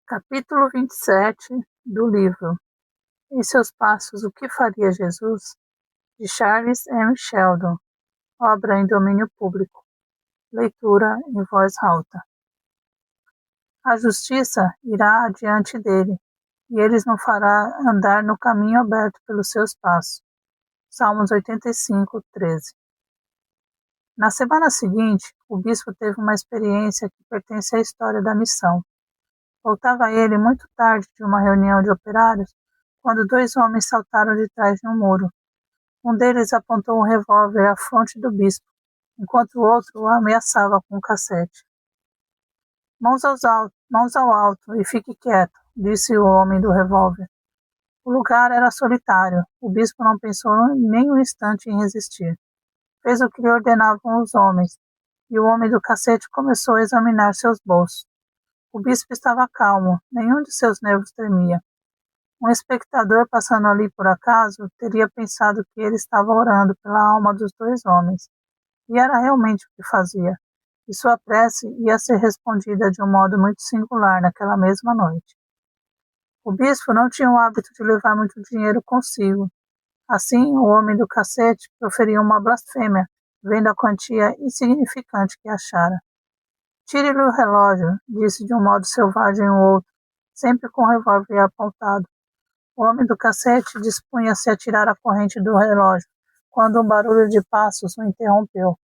Capítulo 27 do livro Em seus passos, o que faria Jesus? De Charles M. Sheldon, obra em domínio público. Leitura em voz alta. A justiça irá adiante dele, e eles não fará andar no caminho aberto pelos seus passos. Salmos 85, 13. Na semana seguinte, o bispo teve uma experiência que pertence à história da missão. Voltava ele muito tarde de uma reunião de operários, quando dois homens saltaram de trás de um muro. Um deles apontou um revólver à fronte do bispo, enquanto o outro o ameaçava com um cacete. Mãos ao alto e fique quieto, disse o homem do revólver. O lugar era solitário. O bispo não pensou nem um instante em resistir. Fez o que lhe ordenavam os homens, e o homem do cacete começou a examinar seus bolsos. O bispo estava calmo, nenhum de seus nervos tremia. Um espectador passando ali por acaso teria pensado que ele estava orando pela alma dos dois homens. E era realmente o que fazia. E sua prece ia ser respondida de um modo muito singular naquela mesma noite. O bispo não tinha o hábito de levar muito dinheiro consigo. Assim, o homem do cacete proferiu uma blasfêmia, vendo a quantia insignificante que achara. Tire-lhe o relógio, disse de um modo selvagem o outro, sempre com o revólver apontado. O homem do cacete dispunha-se a tirar a corrente do relógio, quando um barulho de passos o interrompeu.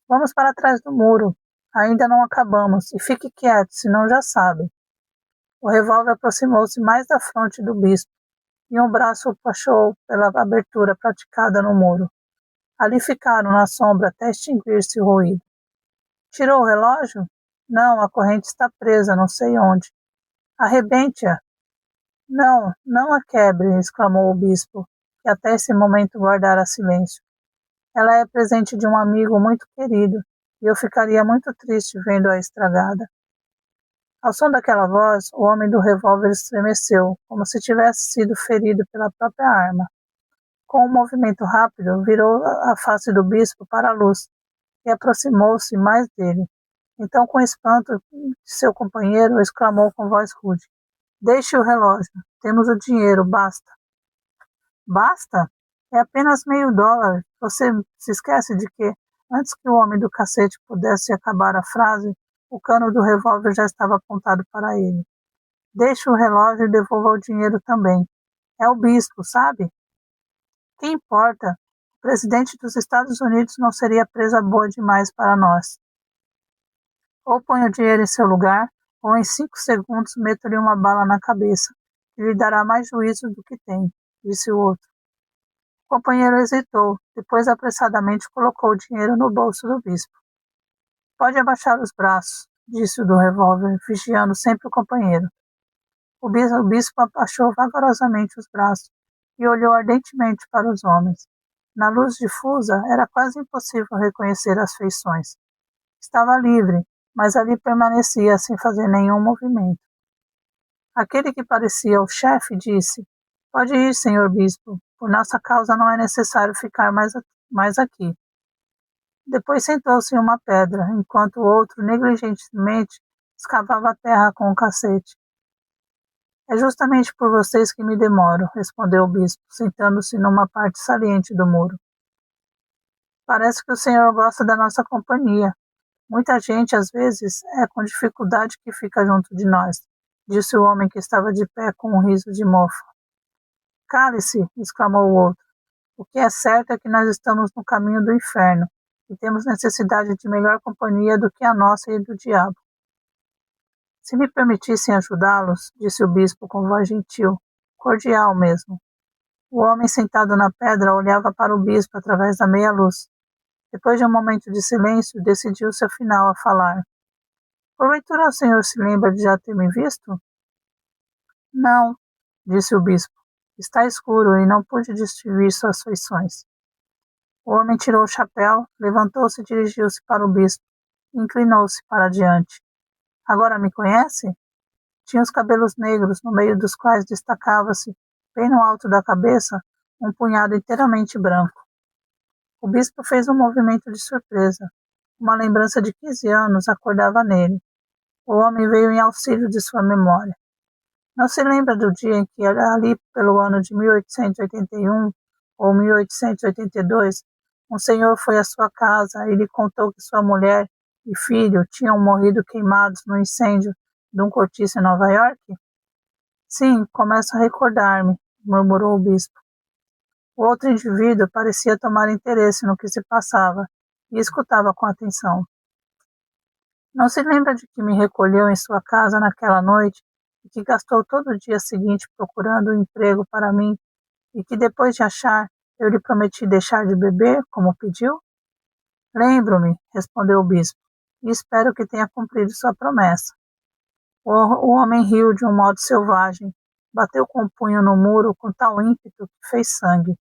Vamos para trás do muro. Ainda não acabamos, e fique quieto, senão já sabe. O revólver aproximou-se mais da fronte do bispo, e um braço o puxou pela abertura praticada no muro. Ali ficaram na sombra até extinguir-se o ruído. Tirou o relógio? Não, a corrente está presa, não sei onde. Arrebente-a. Não, não a quebre, exclamou o bispo, que até esse momento guardara silêncio. Ela é presente de um amigo muito querido, e eu ficaria muito triste vendo-a estragada. Ao som daquela voz, o homem do revólver estremeceu, como se tivesse sido ferido pela própria arma. Com um movimento rápido, virou a face do bispo para a luz, e aproximou-se mais dele. Então, com espanto de seu companheiro, exclamou com voz rude. Deixe o relógio. Temos o dinheiro, basta. Basta? É apenas $0,5. Você se esquece de que, antes que o homem do cacete pudesse acabar a frase, o cano do revólver já estava apontado para ele. Deixe o relógio e devolva o dinheiro também. É o bispo, sabe? Que importa? O presidente dos Estados Unidos não seria presa boa demais para nós. Ou põe o dinheiro em seu lugar, ou em 5 segundos meto-lhe uma bala na cabeça, que lhe dará mais juízo do que tem, disse o outro. O companheiro hesitou, depois apressadamente colocou o dinheiro no bolso do bispo. Pode abaixar os braços, disse o do revólver, vigiando sempre o companheiro. O bispo abaixou vagarosamente os braços e olhou ardentemente para os homens. Na luz difusa, era quase impossível reconhecer as feições. Estava livre, mas ali permanecia sem fazer nenhum movimento. Aquele que parecia o chefe disse, pode ir, senhor bispo, por nossa causa não é necessário ficar mais aqui. Depois sentou-se em uma pedra, enquanto o outro negligentemente escavava a terra com o cacete. É justamente por vocês que me demoro, respondeu o bispo, sentando-se numa parte saliente do muro. Parece que o senhor gosta da nossa companhia. Muita gente, às vezes, é com dificuldade que fica junto de nós, disse o homem que estava de pé com um riso de mofa. Cale-se, exclamou o outro. O que é certo é que nós estamos no caminho do inferno e temos necessidade de melhor companhia do que a nossa e do diabo. Se me permitissem ajudá-los, disse o bispo com voz gentil, cordial mesmo. O homem sentado na pedra olhava para o bispo através da meia-luz. Depois de um momento de silêncio, decidiu-se afinal a falar. Porventura o senhor se lembra de já ter me visto? Não, disse o bispo. Está escuro e não pude distinguir suas feições. O homem tirou o chapéu, levantou-se e dirigiu-se para o bispo. Inclinou-se para diante. Agora me conhece? Tinha os cabelos negros, no meio dos quais destacava-se, bem no alto da cabeça, um punhado inteiramente branco. O bispo fez um movimento de surpresa. Uma lembrança de 15 anos acordava nele. O homem veio em auxílio de sua memória. Não se lembra do dia em que, ali pelo ano de 1881 ou 1882, um senhor foi à sua casa e lhe contou que sua mulher e filho tinham morrido queimados no incêndio de um cortiço em Nova York? Sim, começo a recordar-me, murmurou o bispo. O outro indivíduo parecia tomar interesse no que se passava e escutava com atenção. Não se lembra de que me recolheu em sua casa naquela noite e que gastou todo o dia seguinte procurando um emprego para mim e que depois de achar eu lhe prometi deixar de beber, como pediu? Lembro-me, respondeu o bispo, e espero que tenha cumprido sua promessa. O homem riu de um modo selvagem, bateu com o punho no muro com tal ímpeto que fez sangue.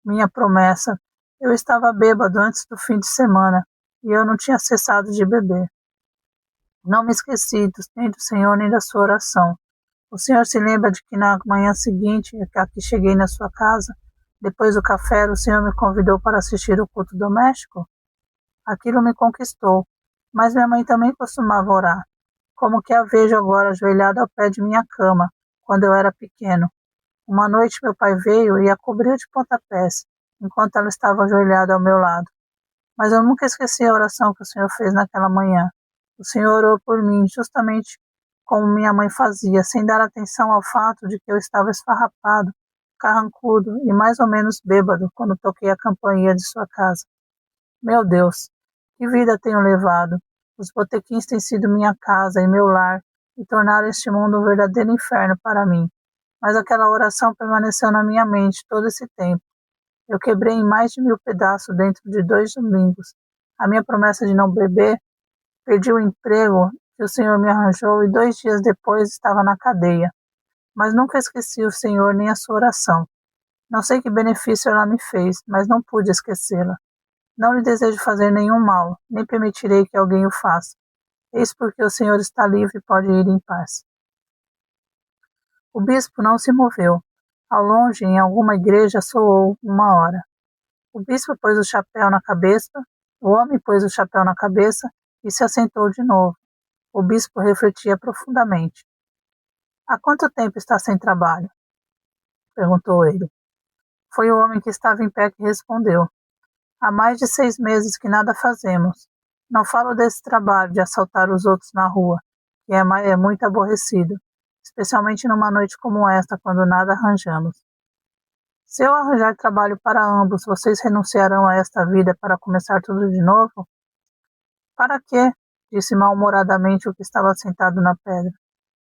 Minha promessa, eu estava bêbado antes do fim de semana e eu não tinha cessado de beber. Não me esqueci nem do Senhor nem da sua oração. O senhor se lembra de que na manhã seguinte, a que cheguei na sua casa, depois do café, o senhor me convidou para assistir o culto doméstico? Aquilo me conquistou, mas minha mãe também costumava orar, como que a vejo agora ajoelhada ao pé de minha cama, quando eu era pequeno. Uma noite meu pai veio e a cobriu de pontapés, enquanto ela estava ajoelhada ao meu lado. Mas eu nunca esqueci a oração que o senhor fez naquela manhã. O senhor orou por mim, justamente como minha mãe fazia, sem dar atenção ao fato de que eu estava esfarrapado, carrancudo e mais ou menos bêbado quando toquei a campainha de sua casa. Meu Deus, que vida tenho levado! Os botequins têm sido minha casa e meu lar e tornaram este mundo um verdadeiro inferno para mim. Mas aquela oração permaneceu na minha mente todo esse tempo. Eu quebrei em mais de 1000 pedaços dentro de 2 domingos. A minha promessa de não beber, perdi o emprego que o Senhor me arranjou e 2 dias depois estava na cadeia. Mas nunca esqueci o Senhor nem a sua oração. Não sei que benefício ela me fez, mas não pude esquecê-la. Não lhe desejo fazer nenhum mal, nem permitirei que alguém o faça. Eis porque o Senhor está livre e pode ir em paz. O bispo não se moveu. Ao longe, em alguma igreja, soou 1 hora. O bispo pôs o chapéu na cabeça, o homem pôs o chapéu na cabeça e se assentou de novo. O bispo refletia profundamente. Há quanto tempo está sem trabalho? Perguntou ele. Foi o homem que estava em pé que respondeu. Há mais de 6 meses que nada fazemos. Não falo desse trabalho de assaltar os outros na rua, que é muito aborrecido, especialmente numa noite como esta, quando nada arranjamos. Se eu arranjar trabalho para ambos, vocês renunciarão a esta vida para começar tudo de novo? Para quê? Disse mal-humoradamente o que estava sentado na pedra.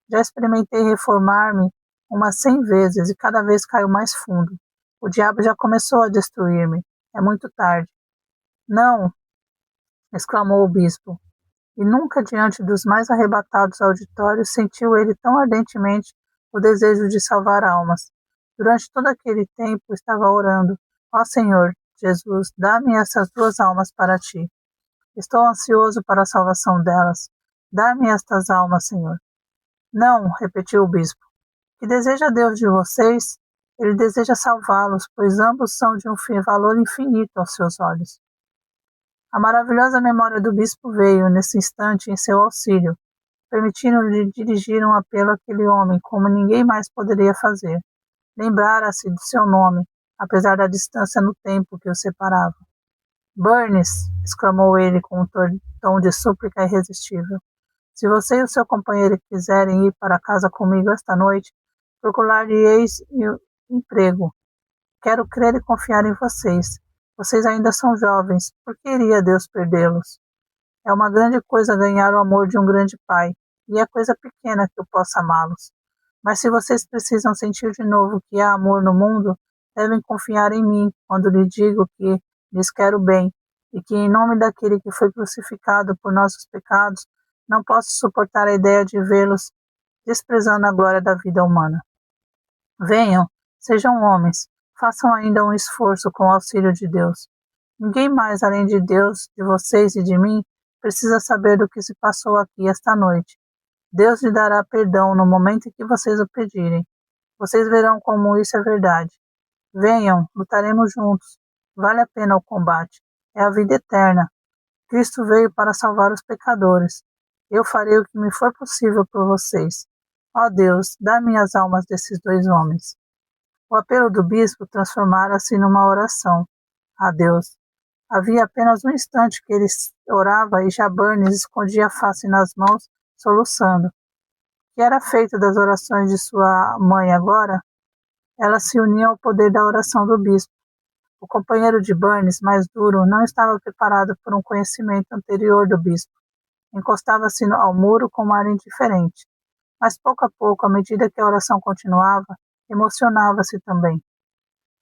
Já experimentei reformar-me umas 100 vezes e cada vez caio mais fundo. O diabo já começou a destruir-me. É muito tarde. Não! Exclamou o bispo. E nunca diante dos mais arrebatados auditórios sentiu ele tão ardentemente o desejo de salvar almas. Durante todo aquele tempo estava orando. Ó Senhor, Jesus, dá-me essas 2 almas para ti. Estou ansioso para a salvação delas. Dá-me estas almas, Senhor. Não, repetiu o bispo. Que deseja Deus de vocês? Ele deseja salvá-los, pois ambos são de um valor infinito aos seus olhos. A maravilhosa memória do bispo veio, nesse instante, em seu auxílio, permitindo-lhe dirigir um apelo àquele homem como ninguém mais poderia fazer. Lembrara-se do seu nome, apesar da distância no tempo que o separava. Burns, exclamou ele com um tom de súplica irresistível, se você e o seu companheiro quiserem ir para casa comigo esta noite, procurar-lhe-eis emprego. Quero crer e confiar em vocês. Vocês ainda são jovens, por que iria Deus perdê-los? É uma grande coisa ganhar o amor de um grande pai, e é coisa pequena que eu possa amá-los. Mas se vocês precisam sentir de novo que há amor no mundo, devem confiar em mim quando lhe digo que lhes quero bem, e que em nome daquele que foi crucificado por nossos pecados, não posso suportar a ideia de vê-los desprezando a glória da vida humana. Venham, sejam homens, façam ainda um esforço com o auxílio de Deus. Ninguém mais, além de Deus, de vocês e de mim, precisa saber do que se passou aqui esta noite. Deus lhe dará perdão no momento em que vocês o pedirem. Vocês verão como isso é verdade. Venham, lutaremos juntos. Vale a pena o combate. É a vida eterna. Cristo veio para salvar os pecadores. Eu farei o que me for possível por vocês. Ó Deus, dá-me as almas desses 2 homens. O apelo do bispo transformara-se numa oração a Deus. Havia apenas um instante que ele orava e já Burns escondia a face nas mãos, soluçando. Que era feito das orações de sua mãe agora? Ela se unia ao poder da oração do bispo. O companheiro de Burns, mais duro, não estava preparado por um conhecimento anterior do bispo. Encostava-se ao muro com um ar indiferente. Mas pouco a pouco, à medida que a oração continuava, emocionava-se também.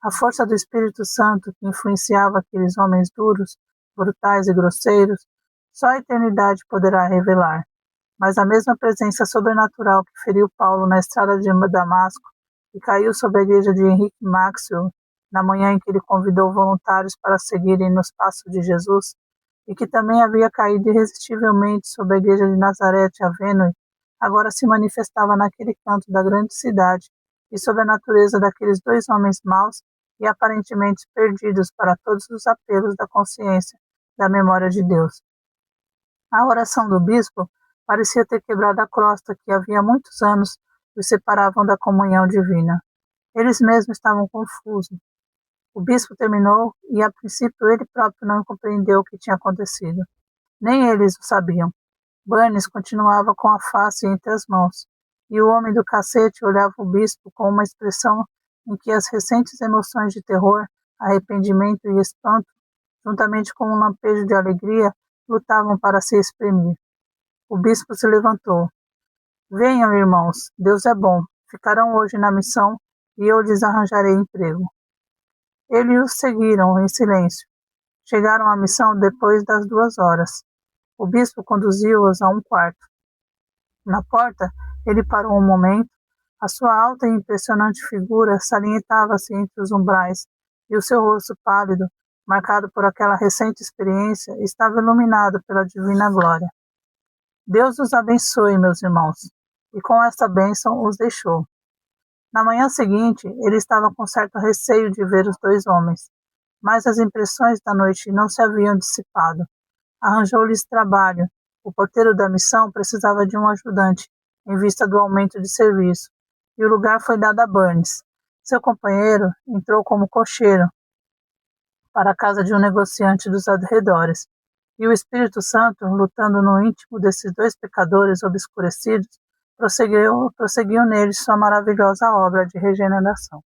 A força do Espírito Santo que influenciava aqueles homens duros, brutais e grosseiros, só a eternidade poderá revelar. Mas a mesma presença sobrenatural que feriu Paulo na estrada de Damasco e caiu sobre a igreja de Henrique Maxwell na manhã em que ele convidou voluntários para seguirem nos passos de Jesus, e que também havia caído irresistivelmente sobre a igreja de Nazaré Avenue, agora se manifestava naquele canto da grande cidade e sobre a natureza daqueles 2 homens maus e aparentemente perdidos para todos os apelos da consciência, da memória de Deus. A oração do bispo parecia ter quebrado a crosta que havia muitos anos os separavam da comunhão divina. Eles mesmos estavam confusos. O bispo terminou e, a princípio, ele próprio não compreendeu o que tinha acontecido. Nem eles o sabiam. Burns continuava com a face entre as mãos, e o homem do cacete olhava o bispo com uma expressão em que as recentes emoções de terror, arrependimento e espanto, juntamente com um lampejo de alegria, lutavam para se exprimir. O bispo se levantou. Venham, irmãos, Deus é bom. Ficarão hoje na missão e eu lhes arranjarei emprego. Eles os seguiram em silêncio. Chegaram à missão depois das 2 horas. O bispo conduziu-os a um quarto. Na porta, ele parou um momento. A sua alta e impressionante figura salientava-se entre os umbrais, e o seu rosto pálido, marcado por aquela recente experiência, estava iluminado pela divina glória. Deus os abençoe, meus irmãos. E com esta bênção os deixou. Na manhã seguinte, ele estava com certo receio de ver os 2 homens, mas as impressões da noite não se haviam dissipado. Arranjou-lhes trabalho. O porteiro da missão precisava de um ajudante, em vista do aumento de serviço, e o lugar foi dado a Burns. Seu companheiro entrou como cocheiro para a casa de um negociante dos arredores, e o Espírito Santo, lutando no íntimo desses 2 pecadores obscurecidos, prosseguiu neles sua maravilhosa obra de regeneração.